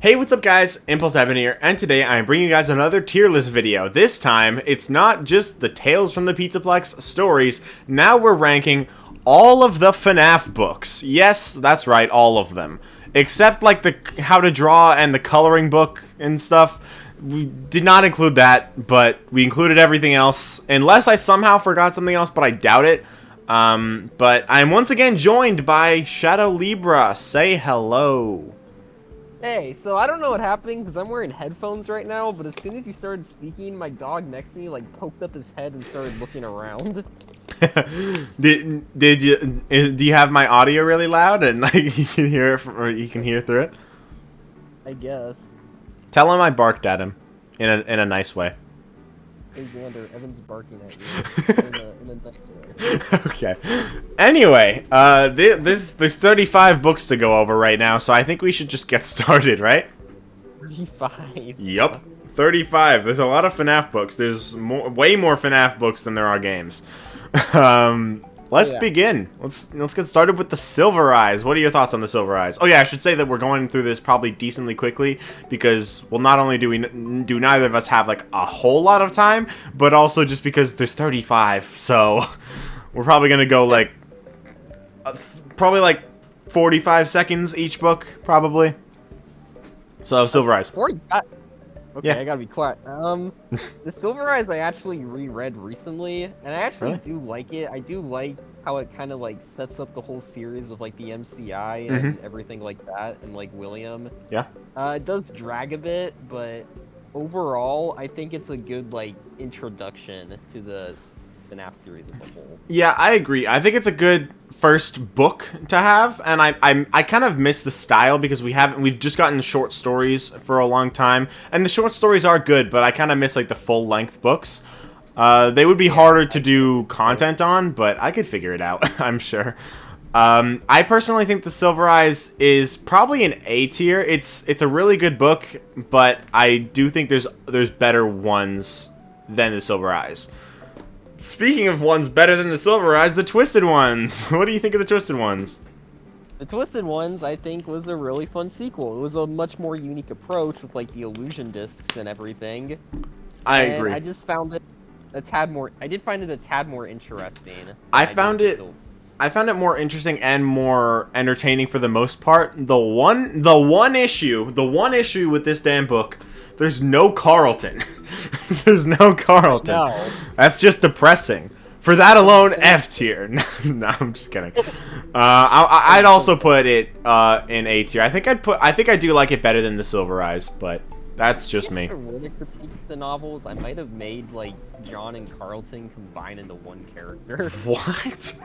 Hey, what's up guys? Impulse7 here, and today I am bringing you guys another tier list video. This time, it's not just the Tales from the Pizzaplex stories, now we're ranking all of the FNAF books. Yes, that's right, all of them. Except like the how to draw and the coloring book and stuff. We did not include that, but we included everything else. Unless I somehow forgot something else, but I doubt it. But I'm once again joined by Shadow Libra. Say hello. Hey, so I don't know what happened because I'm wearing headphones right now, but as soon as you started speaking, my dog next to me like poked up his head and started looking around. Do you have my audio really loud and like you can hear it or you can hear through it? I guess. Tell him I barked at him in a nice way. Hey Xander, Evan's barking at you in a nice way. Okay. Anyway, there's 35 books to go over right now, so I think we should just get started, right? 35. Yup. 35. There's a lot of FNAF books. There's way more FNAF books than there are games. Let's begin. Let's get started with the Silver Eyes. What are your thoughts on the Silver Eyes? Oh yeah, I should say that we're going through this probably decently quickly because, well, not only do neither of us have like a whole lot of time, but also just because there's 35, so we're probably gonna go like probably like 45 seconds each book, probably. So Silver Eyes. 40. Okay, Yeah. I gotta be quiet. The Silver Eyes I actually reread recently, and I actually do like it. I do like how it kind of like sets up the whole series with like the MCI and everything like that, and like William. Yeah. It does drag a bit, but overall, I think it's a good like introduction to the FNAF series as a whole. Yeah, I agree. I think it's a good first book to have, and I kind of miss the style because we've just gotten short stories for a long time, and the short stories are good, but I kind of miss like the full length books. They would be harder to do content on, but I could figure it out. I'm sure. I personally think the Silver Eyes is probably an A tier. It's a really good book, but I do think there's better ones than the Silver Eyes. Speaking of ones better than the Silver Eyes, the Twisted Ones. What do you think of the Twisted Ones? The Twisted Ones, I think, was a really fun sequel. It was a much more unique approach with like the illusion discs and everything. I agree. I just found it a tad more. I did find it a tad more interesting. I found it more interesting and more entertaining for the most part. The one issue with this damn book, there's no Carlton. There's no Carlton. No. That's just depressing. For that alone, F tier. No, I'm just kidding. I'd also put it in A tier. I think I do like it better than the Silver Eyes, but that's just me. If I were to critique the novels, I might have made like John and Carlton combine into one character. What?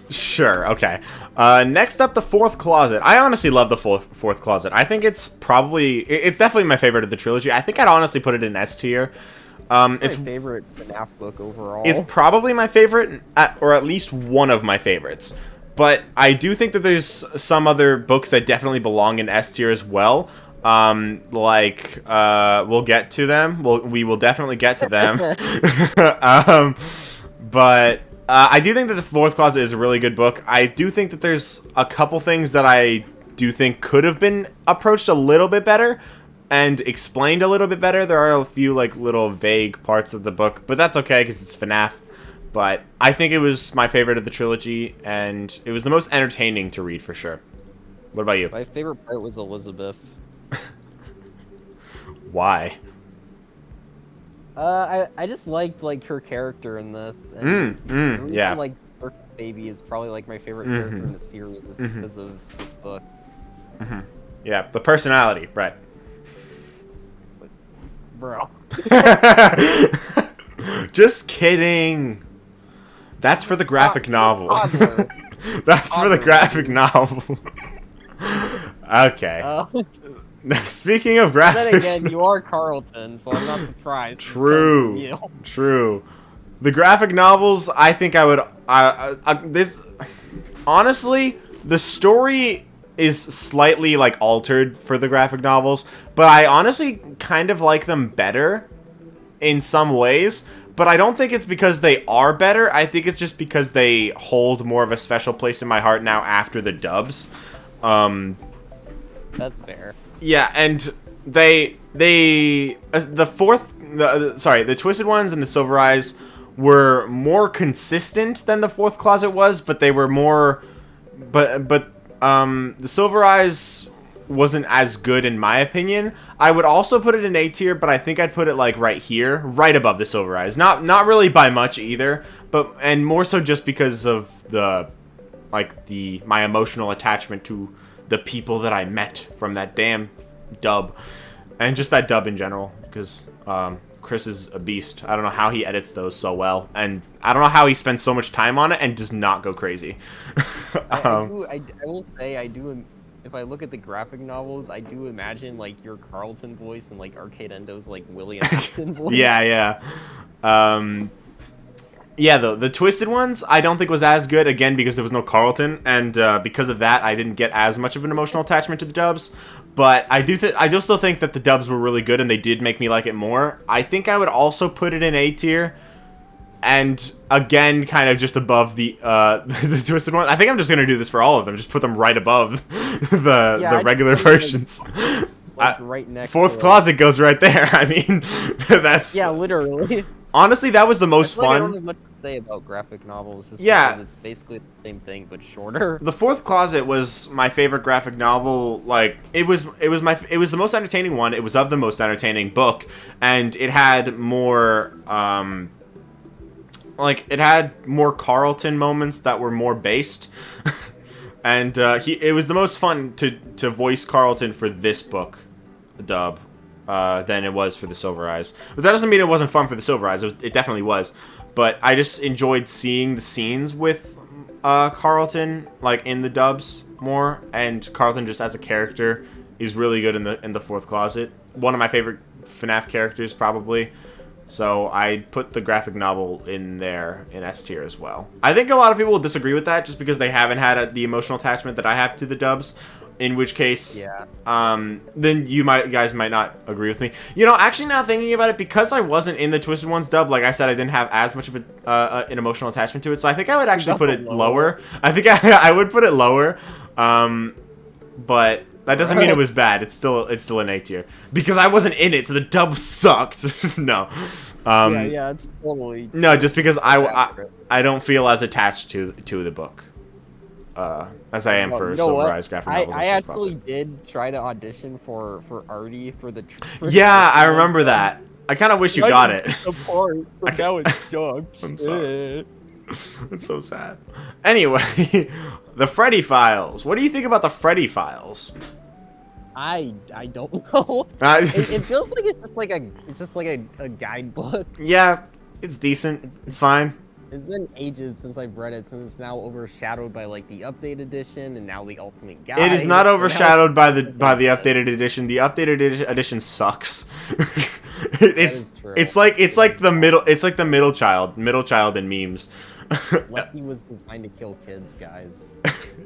Sure, okay. Next up, the Fourth Closet. I honestly love the Fourth Closet. I think it's definitely my favorite of the trilogy. I think I'd honestly put it in S tier. It's my favorite FNAF book overall. It's probably my favorite, or at least one of my favorites. But I do think that there's some other books that definitely belong in S tier as well. We'll get to them. We will definitely get to them. But I do think that the Fourth Closet is a really good book. I do think that there's a couple things that I do think could have been approached a little bit better and explained a little bit better. There are a few like little vague parts of the book, but that's okay because it's FNAF. But I think it was my favorite of the trilogy, and it was the most entertaining to read for sure. What about you? My favorite part was Elizabeth. Why? I just liked like her character in this. And yeah. Like Baby is probably like my favorite character in the series just because of this book. Yeah, the personality, right? But, bro. Just kidding. That's for the graphic novel. That's for the graphic novel. Okay. Speaking of graphic... Then again, you are Carlton, so I'm not surprised. True. True. The graphic novels, I think I would... honestly, the story is slightly, like, altered for the graphic novels, but I honestly kind of like them better in some ways, but I don't think it's because they are better. I think it's just because they hold more of a special place in my heart now after the dubs. That's fair. Yeah, and the Twisted Ones and the Silver Eyes were more consistent than the Fourth Closet was, but they were more, the Silver Eyes wasn't as good in my opinion. I would also put it in A tier, but I think I'd put it like right here, right above the Silver Eyes. Not really by much either, and more so just because of my emotional attachment to the people that I met from that damn dub, and just that dub in general, because Chris is a beast. I don't know how he edits those so well, and I don't know how he spends so much time on it and does not go crazy. I will say I do. If I look at the graphic novels, I do imagine like your Carlton voice and like Arcade Endo's like William Afton voice. Yeah. Yeah, the Twisted Ones I don't think was as good, again because there was no Carlton, and because of that I didn't get as much of an emotional attachment to the dubs. But I do still think that the dubs were really good and they did make me like it more. I think I would also put it in A tier, and again kind of just above the the Twisted Ones. I think I'm just gonna do this for all of them, just put them right above the regular versions. Like right next. Fourth Closet goes right there. I mean, that's literally. Honestly, that was the most fun. I don't have much to say about graphic novels. Just yeah, it's basically the same thing but shorter. The Fourth Closet was my favorite graphic novel. Like it was the most entertaining one. It was of the most entertaining book, and it had more it had more Carlton moments that were more based. And it was the most fun to voice Carlton for this book dub than it was for the Silver Eyes. But that doesn't mean it wasn't fun for the Silver Eyes. It definitely was. But I just enjoyed seeing the scenes with Carlton like in the dubs more, and Carlton just as a character is really good in the Fourth Closet. One of my favorite FNAF characters probably. So I put the graphic novel in there in S tier as well. I think a lot of people will disagree with that just because they haven't had the emotional attachment that I have to the dubs. In which case, yeah. Then you guys might not agree with me. You know, actually now thinking about it, because I wasn't in the Twisted Ones dub, like I said, I didn't have as much of an emotional attachment to it. So I think I would actually put it lower. I think I would put it lower. But that doesn't mean it was bad. It's still an A tier because I wasn't in it, so the dub sucked. No. Yeah, it's totally. No, just because I don't feel as attached to the book as I am for Silver Eyes graphic novels. I actually did try to audition for Artie for the. Yeah, I remember that. I kind of wish you got it. Now it's shocked. I'm sorry. It's so sad. Anyway, the Freddy Files. What do you think about the Freddy Files? I don't know. It feels like it's just like a guidebook. Yeah, it's decent. It's fine. It's been ages since I've read it, since it's now overshadowed by like the updated edition and now the Ultimate Guide. It is not overshadowed by the updated edition. The updated edition sucks. It's like the middle child in memes. Lefty was designed to kill kids, guys.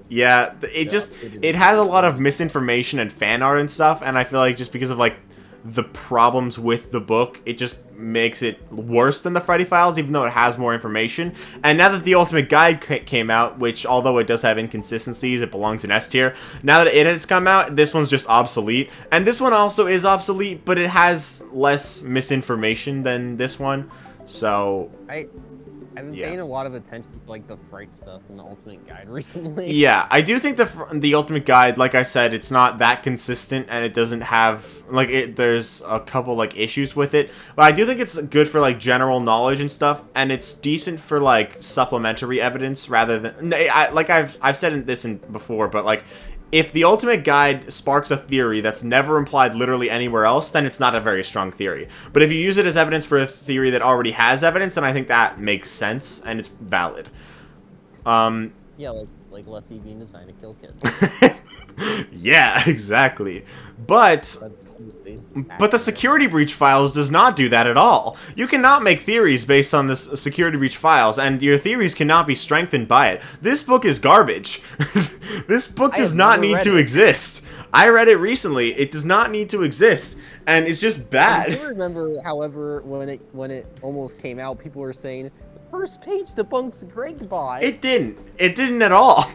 Yeah, it has a lot of misinformation and fan art and stuff, and I feel like just because of like the problems with the book, it just makes it worse than the Freddy Files, even though it has more information. And now that the Ultimate Guide came out, which although it does have inconsistencies, it belongs in S tier. Now that it has come out, this one's just obsolete. And this one also is obsolete, but it has less misinformation than this one. So I've been paying a lot of attention to like the fright stuff in the Ultimate Guide recently. Yeah, I do think the Ultimate Guide, like I said, it's not that consistent, and it doesn't have there's a couple like issues with it. But I do think it's good for like general knowledge and stuff, and it's decent for like supplementary evidence rather than I've said this before, but like, if the Ultimate Guide sparks a theory that's never implied literally anywhere else, then it's not a very strong theory. But if you use it as evidence for a theory that already has evidence, then I think that makes sense, and it's valid. Yeah, like Lefty being designed to kill kids. Yeah, exactly. But the security breach files does not do that at all. You cannot make theories based on this security breach files, and your theories cannot be strengthened by it. This book is garbage. This book does not need to exist. I read it recently. It does not need to exist, and it's just bad. I do remember, however, when it almost came out, people were saying the first page debunks Gregbot. It didn't. It didn't at all.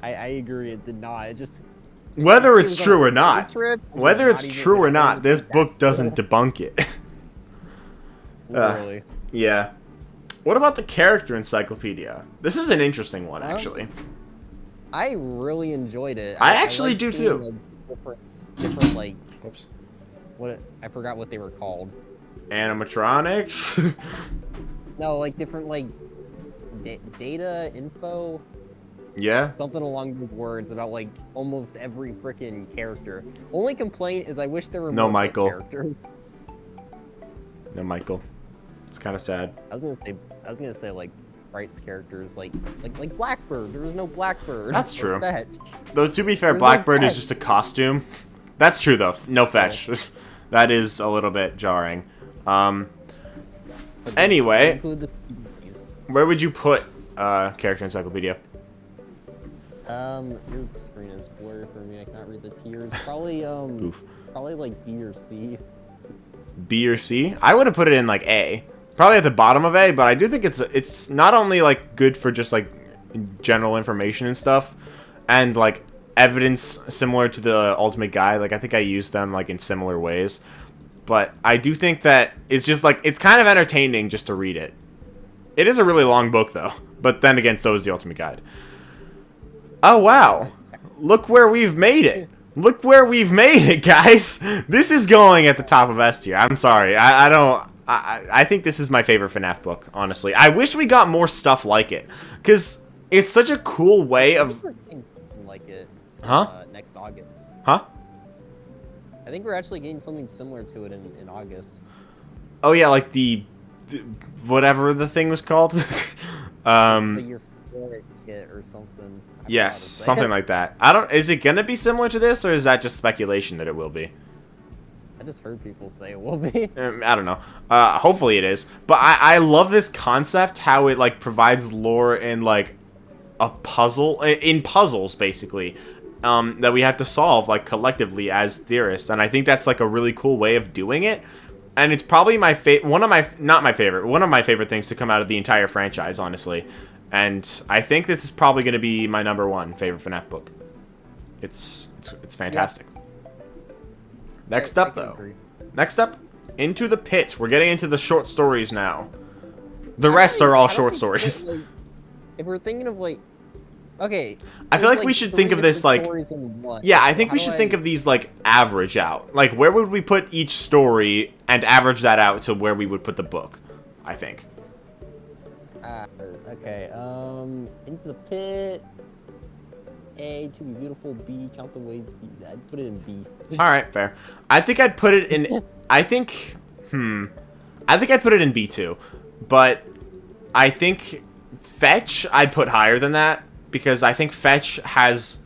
I agree, it did not. It just Whether She it's was on true a or not, field trip, and whether not it's even true or gonna not, this that book doesn't cool. debunk it. Literally. Yeah. What about the character encyclopedia? This is an interesting one, actually. I really enjoyed it. I actually like do seeing, too. like, different like Oops. what I forgot what they were called. Animatronics? No, like different like data info, Yeah. something along those words about like almost every freaking character. Only complaint is I wish there were No, more Michael. characters. No, Michael. It's kind of sad. I was gonna say like Sprite's characters like Blackbird. There was no Blackbird. That's or true. Fetch. Though, to be fair, There's no Blackbird is Fetch. just a costume. That's true, though. No fetch. That is a little bit jarring. But they Anyway, include the species. where would you put character encyclopedia? Your screen is blurry for me. I can't read the tiers. Probably Oof. probably like B or C. B or C? I would have put it in like A. Probably at the bottom of A, but I do think it's not only like good for just like general information and stuff, and like evidence similar to the Ultimate Guide. Like I think I used them like in similar ways, but I do think that it's just like it's kind of entertaining just to read it. It is a really long book though, but then again, so is the Ultimate Guide. Oh wow, look where we've made it. Look where we've made it, guys. This is going at the top of S tier. I'm sorry. I think this is my favorite FNAF book, honestly. I wish we got more stuff like it, because it's such a cool way of... Like it. Huh? Next August. Huh? I think we're actually getting something similar to it in August. Oh yeah, like the whatever the thing was called. The Year 4 kit or something. Yes, something like that. Is it gonna be similar to this, or is that just speculation that it will be? I just heard people say it will be. I don't know. Hopefully it is. But I love this concept, how it like provides lore in like a puzzle, in puzzles basically, that we have to solve like collectively as theorists. And I think that's like a really cool way of doing it. And it's probably my one of my favorite things to come out of the entire franchise, honestly. And I think this is probably going to be my #1 favorite FNAF book. It's fantastic. Yeah. Next I up, can though. agree. Next up, Into the Pit. We're getting into the short stories now. The rest are all I don't short think stories. that, like, if we're thinking of like, okay. I feel there's, like we should think of this like, stories in one. yeah, I So think how we do should think of these like average out. Like, where would we put each story and average that out to where we would put the book? I think. Okay. Into the Pit. A, To Be Beautiful. B, Count the Ways. B. I'd put it in B. All right, fair. I think I'd put it in. I think I'd put it in B2, but I think Fetch I'd put higher than that because I think Fetch has.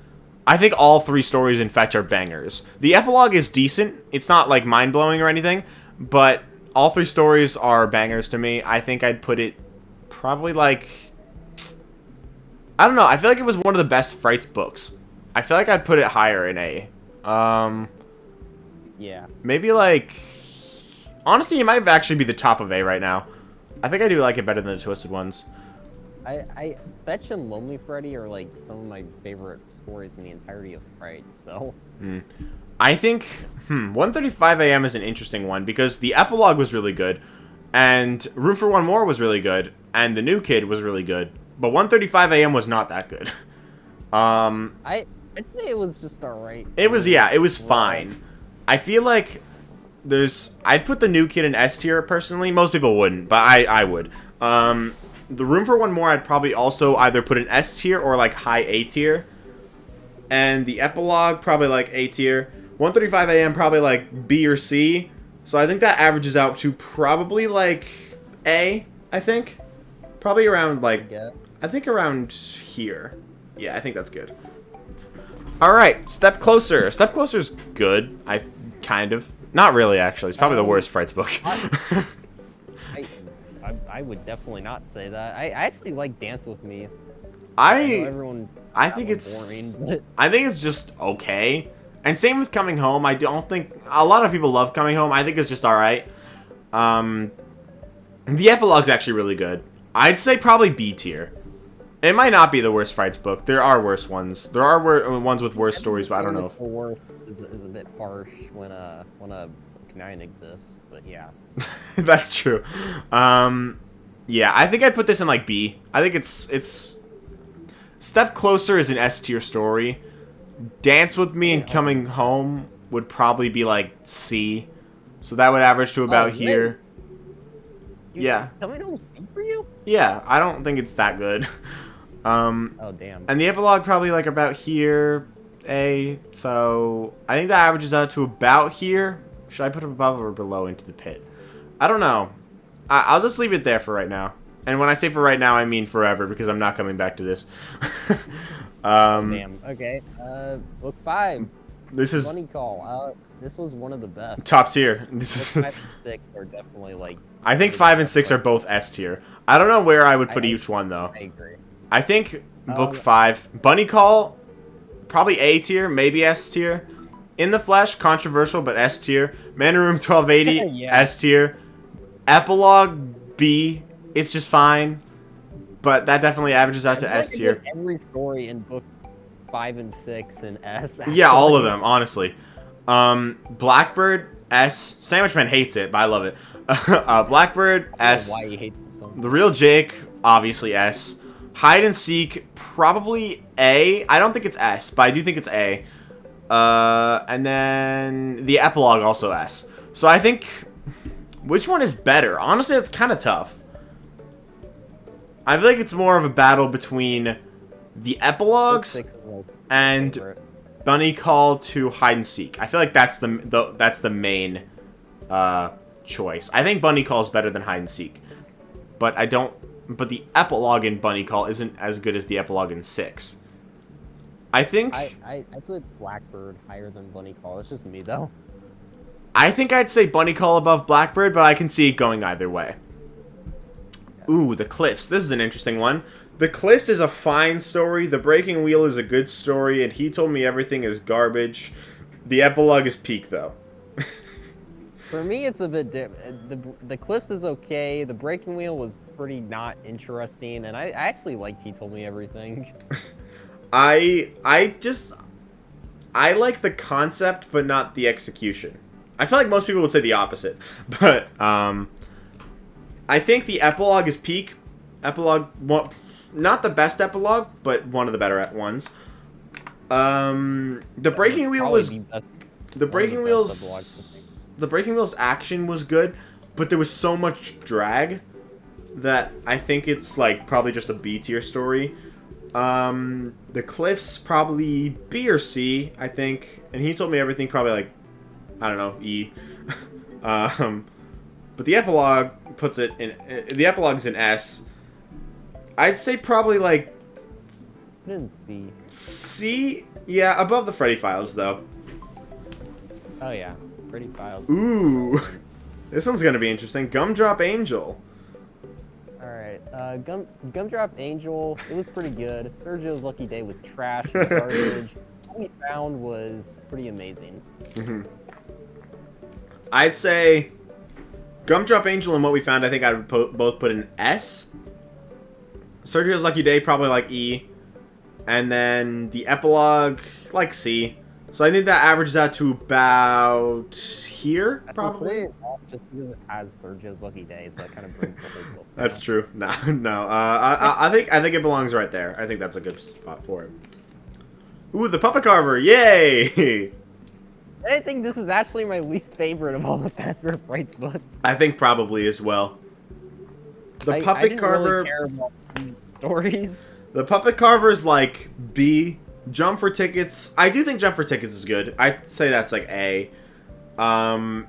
I think all 3 stories in Fetch are bangers. The epilogue is decent. It's not like mind blowing or anything, but all 3 stories are bangers to me. I think I'd put it probably like. I don't know. I feel like it was one of the best Frights books. I feel like I'd put it higher in A. Yeah. Maybe like. Honestly, it might actually be the top of A right now. I think I do like it better than the Twisted Ones. I Fetch and Lonely Freddy are like some of my favorite stories in the entirety of Fright, so. I think 1:35 a.m. is an interesting one because the epilogue was really good, and Room for One More was really good, and The New Kid was really good, but 1:35 a.m. was not that good. I'd say it was just alright. It was fine. I feel like I'd put The New Kid in S tier personally. Most people wouldn't, but I would. The Room for One More I'd probably also either put in S tier or like high A tier. And the epilogue probably like A tier. 1:35 a.m. probably like B or C. So I think that averages out to probably like A, I think. Probably around like I think around here. Yeah, I think that's good. Alright, Step Closer. Step Closer's good. Kind of. Not really, actually. It's probably the worst Frights book. I would definitely not say that. I actually like Dance With Me. I think it's boring, but... I think it's just okay. And same with Coming Home. I don't think a lot of people love Coming Home. I think it's just alright. The epilogue's actually really good. I'd say probably B tier. It might not be the worst fights book. There are worse ones. There are ones with worse stories, but I don't know. The worst is a bit harsh when a book 9 exists, but yeah. That's true. Yeah, I think I'd put this in like B. I think it's Step Closer is an S tier story. Dance with Me and Coming Home would probably be like C. So that would average to about here. Yeah. Coming Home C for you? Yeah, I don't think it's that good. Oh damn. And the epilogue probably like about here, A. So I think that averages out to about here. Should I put it above or below into the pit? I don't know. I'll just leave it there for right now. And when I say for right now, I mean forever because I'm not coming back to this. Damn. Okay. Book 5. This is Funny call. This was one of the best. top tier. This is. 5 and 6 are definitely like. I think 5 and 6 are both S tier. I don't know where I would put each one though. I agree. I think book 5, Bunny Call, probably A tier, maybe S tier. In the Flesh, controversial but S tier. Man in Room 1280, Yeah. S tier. Epilogue B, it's just fine, but that definitely averages out to S tier. Every story in book 5 and 6 and S. Actually. Yeah, all of them, honestly. Blackbird, S. Sandwichman hates it, but I love it. Blackbird, S. Why he hates it so much. The Real Jake, obviously S. Hide and Seek, probably A. I don't think it's S, but I do think it's A. And then the Epilogue, also S. So I think, which one is better? Honestly, it's kind of tough. I feel like it's more of a battle between the epilogues and Bunny Call to Hide and Seek. I feel like that's the main choice. I think Bunny Call is better than Hide and Seek, but I don't. But the epilogue in Bunny Call isn't as good as the epilogue in 6. I think I put Blackbird higher than Bunny Call. It's just me though. I think I'd say Bunny Call above Blackbird, but I can see it going either way. Ooh, The Cliffs. This is an interesting one. The Cliffs is a fine story. The Breaking Wheel is a good story, and He Told Me Everything is garbage. The epilogue is peak, though. For me, it's a bit different. The Cliffs is okay. The Breaking Wheel was pretty not interesting, and I actually liked He Told Me Everything. I like the concept, but not the execution. I feel like most people would say the opposite, but I think the epilogue is peak. Epilogue, not the best epilogue, but one of the better ones. The Breaking Wheel was the Breaking Wheel's action was good, but there was so much drag that I think it's like probably just a B tier story. The Cliffs probably B or C, I think, and He Told Me Everything probably like, I don't know, E. But the epilogue puts it in. The epilogue's in S. I'd say probably like. C. C, yeah, above the Freddy Files though. Oh yeah, Freddy Files. Ooh, this one's gonna be interesting. Gumdrop Angel. Alright, Gumdrop Angel, it was pretty good. Sergio's Lucky Day was trash and garbage. What we found was pretty amazing. I'd say Gumdrop Angel and What We Found, I think I would both put in S. Sergio's Lucky Day, probably like E. And then the epilogue, like C. So I think that averages out to about here, probably. Just because it has Sergio's Lucky Day, so it kind of brings the whole book. That's true. No. I think it belongs right there. I think that's a good spot for it. Ooh, the Puppet Carver! Yay! I think this is actually my least favorite of all the Fazbear Frights books. I think probably as well. The Puppet Carver. Really care about stories. The Puppet Carver is like B. Jump for Tickets. I do think Jump for Tickets is good. I'd say that's like A. And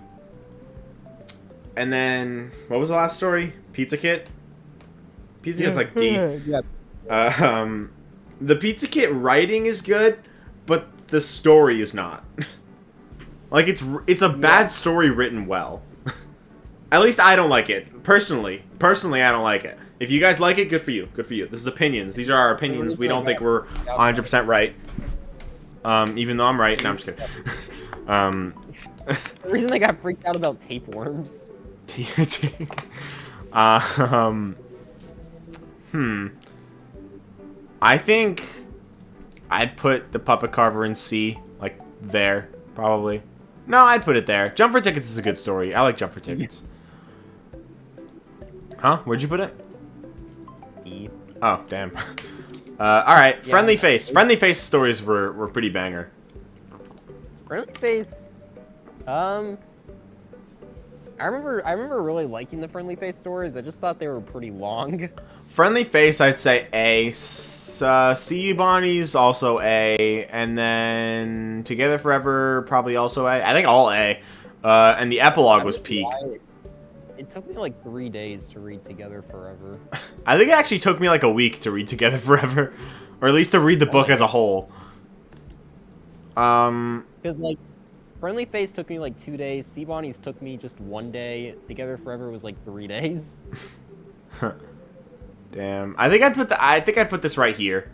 then what was the last story? Pizza Kit. Pizza Kit's like D. Yep. The Pizza Kit writing is good, but the story is not. Like it's a bad story written well. At least I don't like it personally. Personally, I don't like it. If you guys like it, good for you. Good for you. This is opinions. These are our opinions. We don't think we're 100% right. Even though I'm right. No, I'm just kidding. The reason I got freaked out about tapeworms. I think I'd put the Puppet Carver in C, like there, probably. No, I'd put it there. Jump for Tickets is a good story. I like Jump for Tickets. Huh? Where'd you put it? E. Oh, damn. Alright, Yeah, Friendly Face. Friendly Face stories were pretty banger. Friendly Face. I remember really liking the Friendly Face stories. I just thought they were pretty long. Friendly Face, I'd say A. Sea Bonnie's also A. And then Together Forever, probably also A. I think all A. And the epilogue was peak. It took me like 3 days to read Together Forever. I think it actually took me like a week to read Together Forever. Or at least to read the book as a whole. Because, like, Friendly Face took me like 2 days. Sea Bonnie's took me just 1 day. Together Forever was like 3 days. Damn. I think I'd put this right here.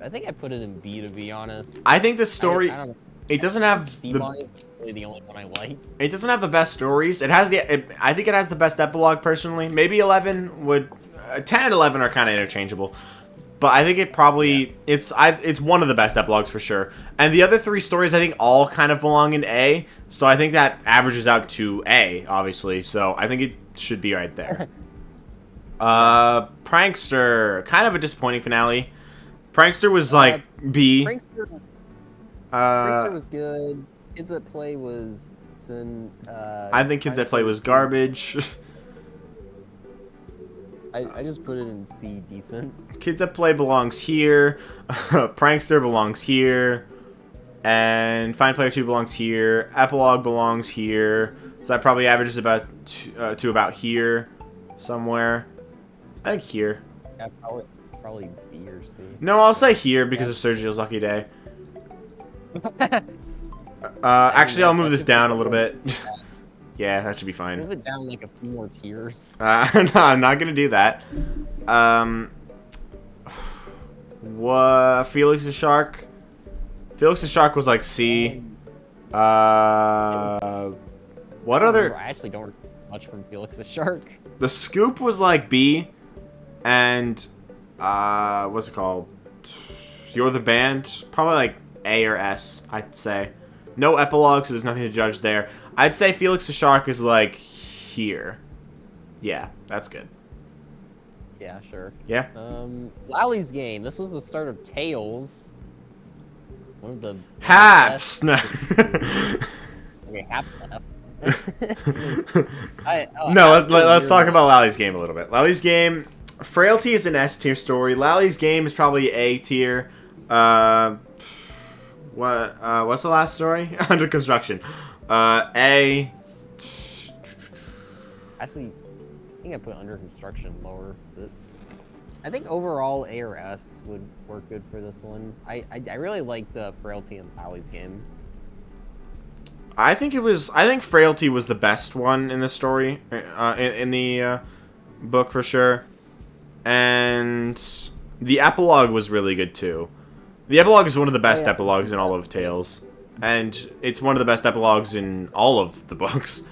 I think I put it in B, to be honest. I think this story, I don't know. it doesn't have Sea Bonnie's really the only one I like. It doesn't have the best stories. It has I think it has the best epilogue personally. Maybe 11 would 10 and 11 are kind of interchangeable. But I think it probably it's one of the best epilogues for sure. And the other 3 stories I think all kind of belong in A. So I think that averages out to A, obviously. So I think it should be right there. Prankster, kind of a disappointing finale. Prankster was like B. Prankster was good. Kids at Play was I think Kids at Play was garbage. I just put it in C, decent. Kids at Play belongs here. Prankster belongs here. And Fine Player 2 belongs here. Epilogue belongs here. So that probably averages about to about here somewhere. I think here. Yeah, probably B or C. No, I'll say here because of Sergio's lucky day. Actually, I'll move this down a little bit. Yeah, that should be fine. Move it down like a few more tiers. No, I'm not gonna do that. What? Felix the Shark? Felix the Shark was like C. What other? I actually don't remember much from Felix the Shark. The Scoop was like B. And, what's it called? You're the Band? Probably like A or S, I'd say. No epilogue, so there's nothing to judge there. I'd say Felix the Shark is like here. Yeah, that's good. Yeah, sure. Yeah. Lally's Game. This was the start of Tales. One of the Haps! No. Okay, Haps left. No, let's talk about Lally's Game a little bit. Lally's Game, Frailty is an S tier story. Lally's Game is probably A tier. What's the last story? Under construction. A. Actually, I think I put Under Construction lower. But I think overall A or S would work good for this one. I really liked Frailty and Lally's Game. I think Frailty was the best one in the story, in the book for sure. And the epilogue was really good too. The epilogue is one of the best epilogues in all of Tales. And it's one of the best epilogues in all of the books.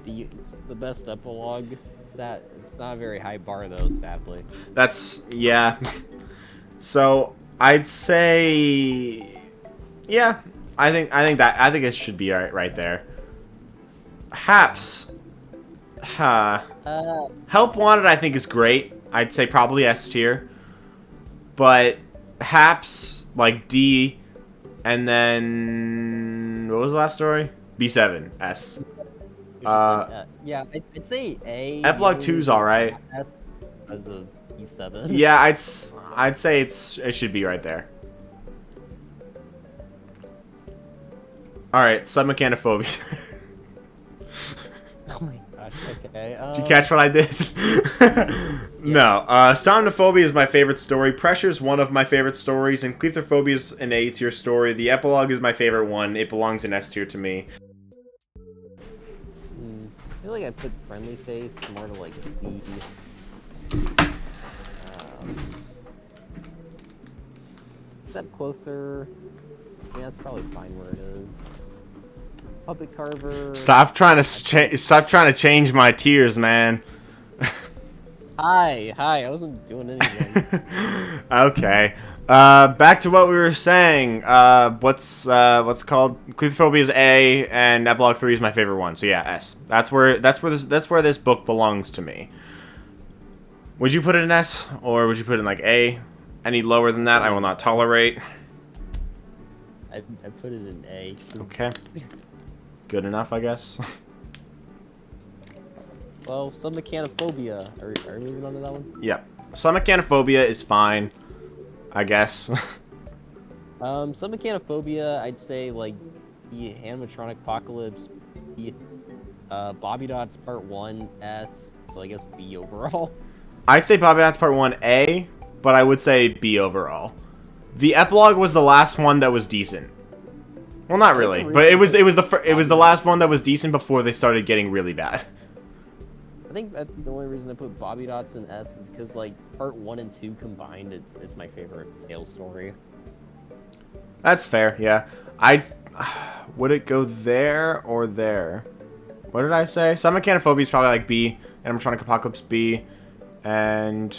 The best epilogue? It's not a very high bar though, sadly. Yeah. So, I'd say... Yeah. I think it should be right there. Haps. Help Wanted I think is great. I'd say probably S tier. But Haps, like D, and then what was the last story? B7, S. Yeah, I'd say A. Epilogue 2's alright. S as a B7. Yeah, I'd say it should be right there. Alright, Submechanophobia. Oh my gosh, okay. Did you catch what I did? No. Somnophobia is my favorite story. Pressure is one of my favorite stories. And Clethophobia is an A tier story. The epilogue is my favorite one. It belongs in S tier to me. I feel like I put Friendly Face more to like C. Step Closer. Yeah, that's probably fine where it is. Puppet Carver. Stop trying to change my tiers, man. Hi. I wasn't doing anything. Okay. Back to what we were saying. What's called Claustrophobia is A, and Epilogue 3 is my favorite one. So yeah, S. That's where this book belongs to me. Would you put it in S, or would you put it in like A? Any lower than that, I will not tolerate. I put it in A. Okay. Good enough, I guess. Well, some mechanophobia. Are we moving on to that one? Yeah. Some mechanophobia is fine, I guess. Some mechanophobia, I'd say, like, the animatronic apocalypse, the, Bobby Dots Part 1, S, so I guess B overall. I'd say Bobby Dots Part 1 A, but I would say B overall. The epilogue was the last one that was decent. Well, not really, but it was the last one that was decent before they started getting really bad. I think that's the only reason I put Bobby Dots in S is because, like, Part 1 and 2 combined, it's my favorite Tales story. That's fair, yeah. Would it go there or there? What did I say? Some mechanophobia is probably like B, Animatronic Apocalypse B, and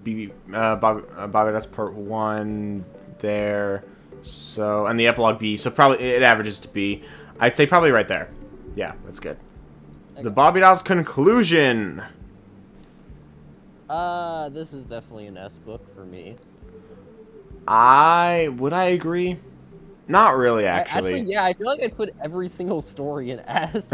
B. Bobby Dots Part 1 there. So, and the epilogue B. So probably it averages to B. I'd say probably right there. Yeah, that's good. Okay. The Bobby Dots conclusion. This is definitely an S book for me. Would I agree? Not really, actually. Actually, yeah, I feel like I'd put every single story in S.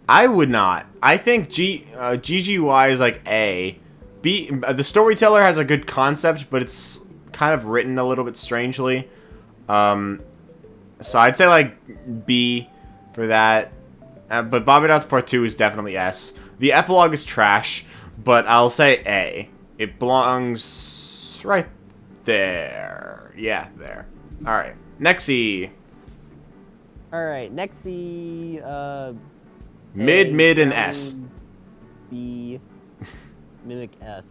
I would not. I think GGY is like A. B. The storyteller has a good concept, but it's kind of written a little bit strangely. So I'd say like B for that. But Bobby Dots Part 2 is definitely S. The epilogue is trash, but I'll say A. It belongs right there. Yeah, there. Alright. Nexie. Alright, Nexie, Mid, and S. B, Mimic S.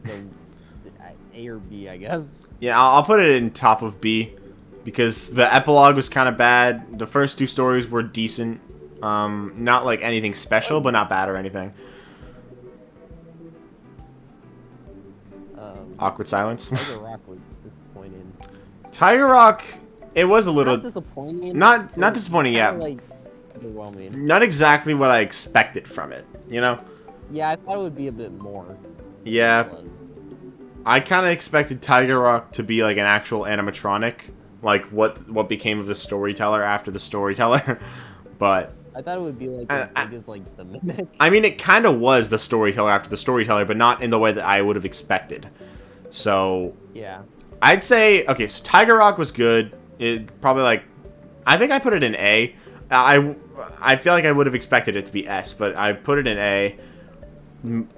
So, A or B, I guess. Yeah, I'll put it in top of B. Because the epilogue was kind of bad. The first two stories were decent. Not like anything special, but not bad or anything. Awkward silence. Tiger Rock was disappointing. Tiger Rock, it was a little... Not disappointing. Not disappointing, yeah. Like, underwhelming. Not exactly what I expected from it, you know? Yeah, I thought it would be a bit more. Yeah. I kind of expected Tiger Rock to be like an actual animatronic. Like what became of the storyteller after the storyteller. But... I thought it would be like as big as like the Mimic. I mean, it kind of was the storyteller after the storyteller, but not in the way that I would have expected. So... Yeah. I'd say, okay, so Tiger Rock was good. It probably like, I think I put it in A. I feel like I would have expected it to be S, but I put it in A.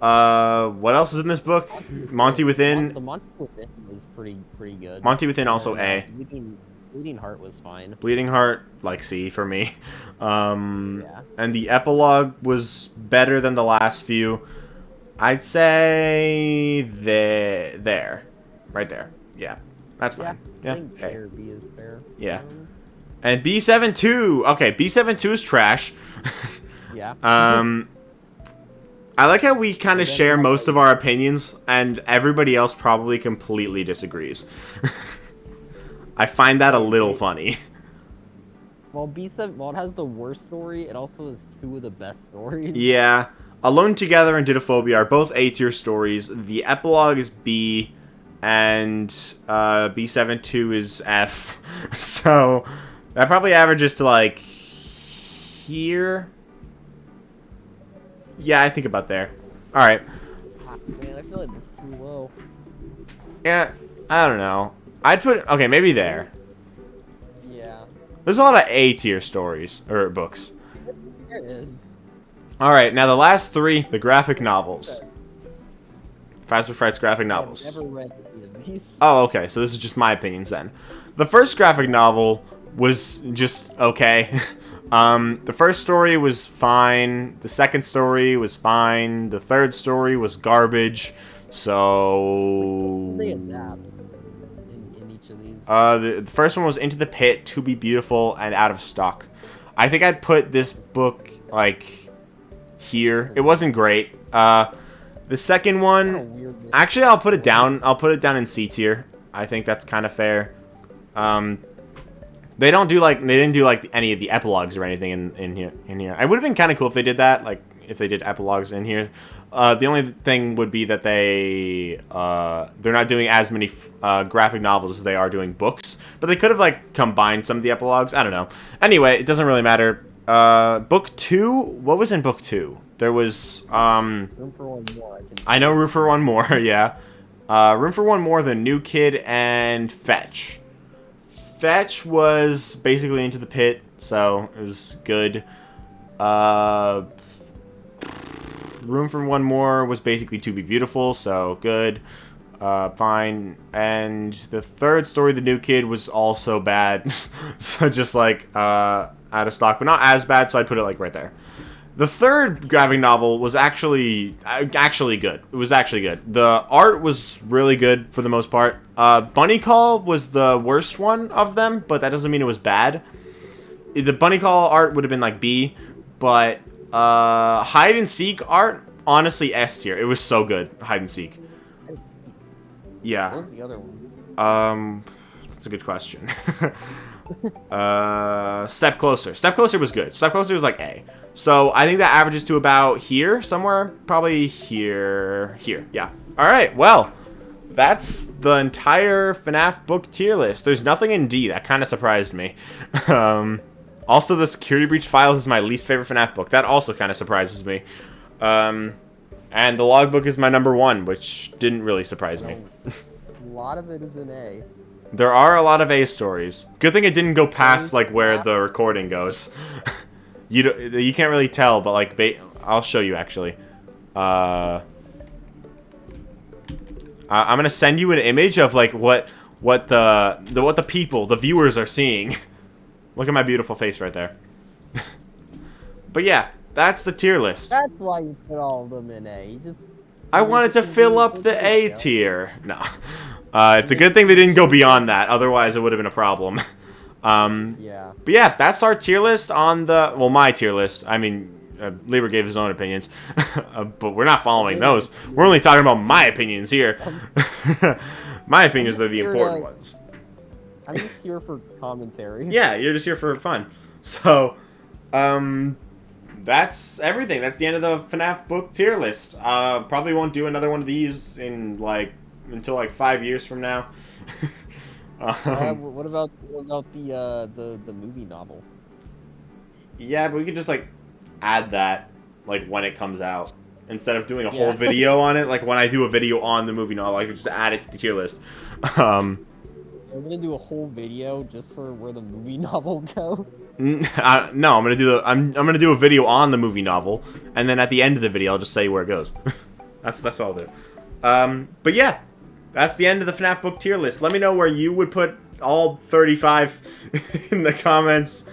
What else is in this book? Monty Within. The Monty Within was pretty good. Monty Within also A. Bleeding Heart was fine. Bleeding Heart, like C for me. Yeah. And the epilogue was better than the last few. I'd say there. Right there. Yeah, that's fine. Yeah, I think A or B is fair. Yeah. And B7-2. Okay, B7-2 is trash. Yeah. I like how we kind of share most of our opinions, and everybody else probably completely disagrees. I find that a little funny. Well, B7, while it has the worst story, it also has two of the best stories. Yeah. Alone Together and Didophobia are both A-tier stories. The epilogue is B, and B7-2 is F. So that probably averages to like here. Yeah, I think about there. All right. Man, I feel like it's too low. Yeah, I don't know. I'd put okay, maybe there. Yeah. There's a lot of A-tier stories or books. There is. All right, now the last three, the graphic novels. Faster Fright's graphic novels. I've never read any of these. Oh, okay. So this is just my opinions then. The first graphic novel was just okay. The first story was fine. The second story was fine. The third story was garbage. So They adapt in each of these. The first one was Into the Pit, To Be Beautiful, and Out of Stock. I think I'd put this book like here. It wasn't great. The second Kinda one, weird. actually, I'll put it down. I'll put it down in C tier. I think that's kind of fair. They didn't do like any of the epilogues or anything in here. It would have been kind of cool if they did that, like if they did epilogues in here. The only thing would be that they're not doing as many graphic novels as they are doing books, but they could have like combined some of the epilogues. I don't know. Anyway, it doesn't really matter. Book 2. What was in book 2? There was Room for one more. I know Room for One More. Yeah. Room for One More, The New Kid, and Fetch. Fetch was basically Into the Pit, so it was good. Room for One More was basically To Be Beautiful, so good. Fine. And the third story, The New Kid, was also bad. So just like out of stock, but not as bad, so I'd put it like right there. The third graphic novel was actually good. It was actually good. The art was really good for the most part. Bunny Call was the worst one of them, but that doesn't mean it was bad. The Bunny Call art would have been like B, but Hide and Seek art, honestly S tier. It was so good, Hide and Seek. Yeah. What was the other one? That's a good question. Step Closer. Step Closer was good. Step Closer was like A. So I think that averages to about here somewhere. Probably here. Here. Yeah. All right. Well, that's the entire FNAF book tier list. There's nothing in D. That kind of surprised me. Also, the Security Breach Files is my least favorite FNAF book. That also kind of surprises me. And the Logbook is my number 1, which didn't really surprise me. A lot of it is an A. There are a lot of A stories. Good thing it didn't go past like where the recording goes. You can't really tell, but like I'll show you actually. I'm gonna send you an image of like what the people, the viewers are seeing. Look at my beautiful face right there. But yeah, that's the tier list. That's why you put all of them in A. You just. I wanted to fill up the A tier. No. It's a good thing they didn't go beyond that. Otherwise, it would have been a problem. Yeah. But yeah, that's our tier list on the... Well, my tier list. I mean, Libra gave his own opinions. But we're not following those. We're only talking about my opinions here. My opinions are the important ones. I'm just here for commentary. Yeah, you're just here for fun. So, that's everything. That's the end of the FNAF book tier list. Probably won't do another one of these in, like... until like 5 years from now. What about the movie novel? Yeah, but we could just like add that like when it comes out instead of doing a whole video on it. Like when I do a video on the movie novel, I could just add it to the tier list. We're gonna do a whole video just for where the movie novel goes. No, I'm gonna do a video on the movie novel, and then at the end of the video, I'll just say where it goes. That's what I'll do. But yeah. That's the end of the FNAF book tier list. Let me know where you would put all 35 in the comments.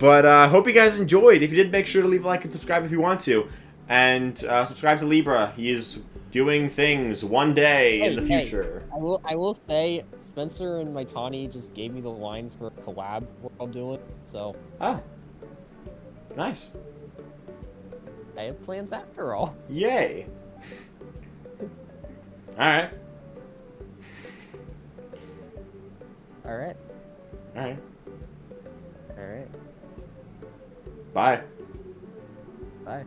But I hope you guys enjoyed. If you did, make sure to leave a like and subscribe if you want to. And subscribe to Libra. He is doing things one day in the future. I will say, Spencer and Maitani just gave me the lines for a collab we're all doing. So. Oh. Nice. I have plans after all. Yay. Alright. Alright. Alright. Alright. Bye. Bye.